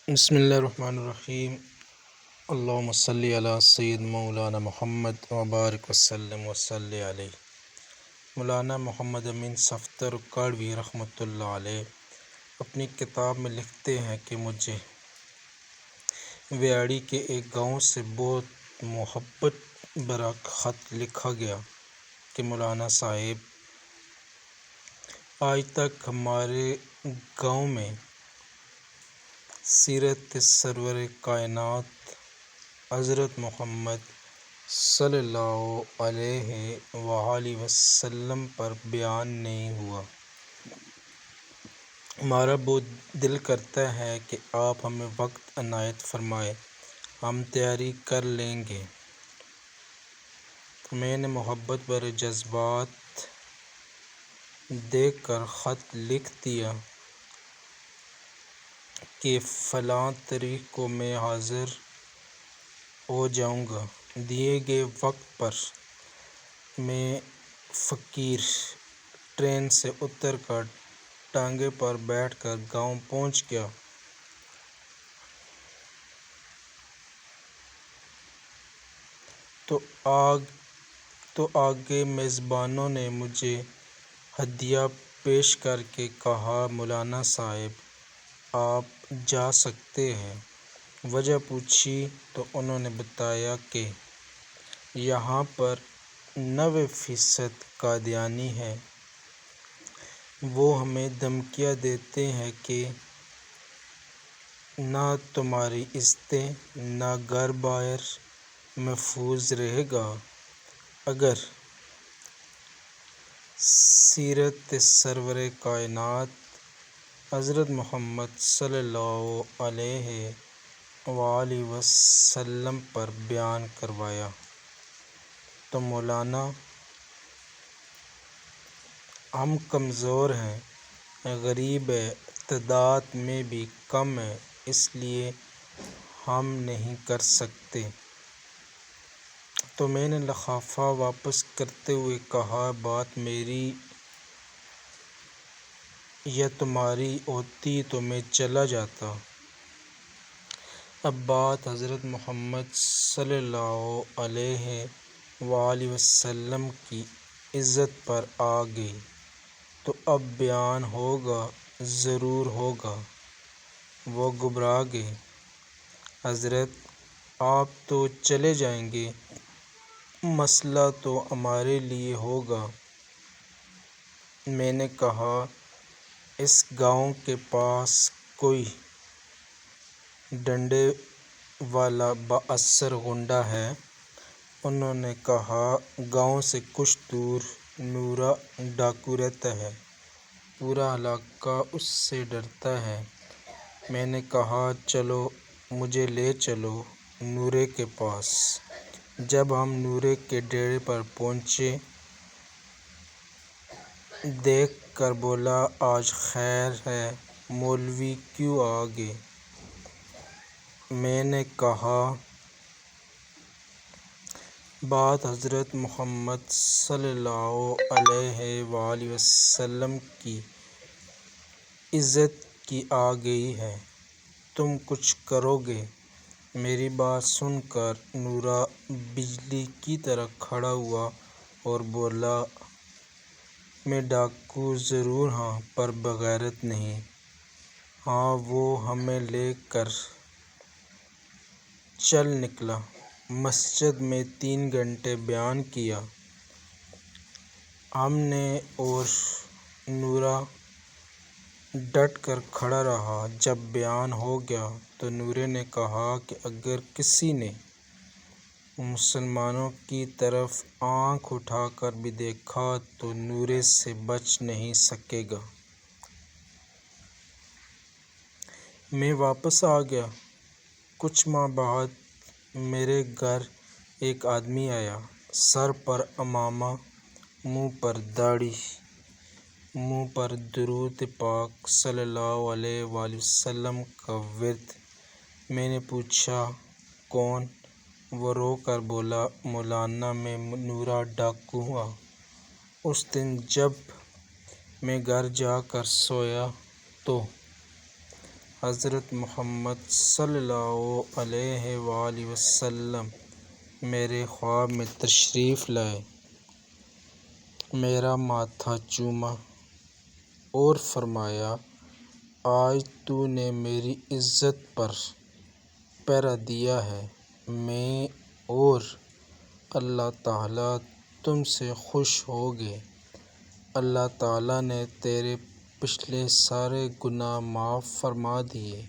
بسم اللہ الرحمن الرحیم۔ اللہم صلی علی سید مولانا محمد وبارک وسلم وصلی علیہ۔ مولانا محمد امین صفدر کاڑوی رحمۃ اللہ علیہ اپنی کتاب میں لکھتے ہیں کہ مجھے ویاڑی کے ایک گاؤں سے بہت محبت بھرا خط لکھا گیا کہ مولانا صاحب، آج تک ہمارے گاؤں میں سیرت سرور کائنات حضرت محمد صلی اللہ علیہ وآلہ وسلم پر بیان نہیں ہوا۔ ہمارا بہت دل کرتا ہے کہ آپ ہمیں وقت عنایت فرمائیں، ہم تیاری کر لیں گے۔ میں نے محبت بھرے جذبات دیکھ کر خط لکھ دیا کہ فلاں تاریخ کو میں حاضر ہو جاؤں گا۔ دیے گئے وقت پر میں فقیر ٹرین سے اتر کر ٹانگے پر بیٹھ کر گاؤں پہنچ گیا۔ تو آگے میزبانوں نے مجھے ہدیہ پیش کر کے کہا، مولانا صاحب آپ جا سکتے ہیں۔ وجہ پوچھی تو انہوں نے بتایا کہ یہاں پر 90% قادیانی ہیں، وہ ہمیں دھمکیاں دیتے ہیں کہ نہ تمہاری عزتیں نہ گھر بار محفوظ رہے گا اگر سیرت سرور کائنات حضرت محمد صلی اللہ علیہ وآلہ وسلم پر بیان کروایا۔ تو مولانا، ہم کمزور ہیں، غریب ہیں، تعداد میں بھی کم ہیں، اس لیے ہم نہیں کر سکتے۔ تو میں نے لفافہ واپس کرتے ہوئے کہا، بات میری یا تمہاری ہوتی تو میں چلا جاتا۔ اب بات حضرت محمد صلی اللہ علیہ وآلہ وسلم کی عزت پر آ گئی تو اب بیان ہوگا، ضرور ہوگا۔ وہ گھبرا گئے۔ حضرت آپ تو چلے جائیں گے، مسئلہ تو ہمارے لیے ہوگا۔ میں نے کہا، اس گاؤں کے پاس کوئی ڈنڈے والا با اثر غنڈہ ہے؟ انہوں نے کہا، گاؤں سے کچھ دور نورا ڈاکو رہتا ہے، پورا علاقہ اس سے ڈرتا ہے۔ میں نے کہا، چلو مجھے لے چلو نورے کے پاس۔ جب ہم نورے کے ڈیرے پر پہنچے، دیکھ کر بولا، آج خیر ہے، مولوی کیوں آ گئے؟ میں نے کہا، بات حضرت محمد صلی اللہ علیہ وآلہ وسلم کی عزت کی آ گئی ہے، تم کچھ کرو گے؟ میری بات سن کر نورا بجلی کی طرح کھڑا ہوا اور بولا، میں ڈاکو ضرور ہوں پر بغیرت نہیں۔ ہاں، وہ ہمیں لے کر چل نکلا۔ مسجد میں 3 گھنٹے بیان کیا ہم نے اور نورا ڈٹ کر کھڑا رہا۔ جب بیان ہو گیا تو نورے نے کہا کہ اگر کسی نے مسلمانوں کی طرف آنکھ اٹھا کر بھی دیکھا تو نورے سے بچ نہیں سکے گا۔ میں واپس آ گیا۔ کچھ ماہ بعد میرے گھر ایک آدمی آیا، سر پر عمامہ، منہ پر داڑھی، منہ پر درود پاک صلی اللہ علیہ وآلہ وسلم کا ورد۔ میں نے پوچھا، کون؟ وہ رو کر بولا، مولانا، میں نورا ڈاکو ہوں۔ اس دن جب میں گھر جا کر سویا تو حضرت محمد صلی اللہ علیہ وآلہ وسلم میرے خواب میں تشریف لائے، میرا ماتھا چوما اور فرمایا، آج تو نے میری عزت پر پہرا دیا ہے، میں اور اللہ تعالیٰ تم سے خوش ہو گئے۔ اللہ تعالیٰ نے تیرے پچھلے سارے گناہ معاف فرما دیے۔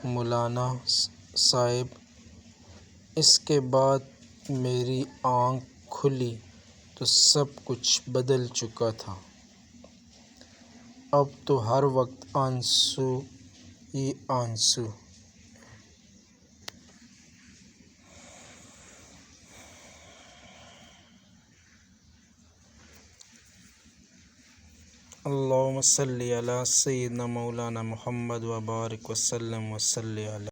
مولانا صاحب، اس کے بعد میری آنکھ کھلی تو سب کچھ بدل چکا تھا۔ اب تو ہر وقت آنسو ہی آنسو۔ اللہم صلی علی سیدنا مولانا محمد وبارک وسلم وصلی علی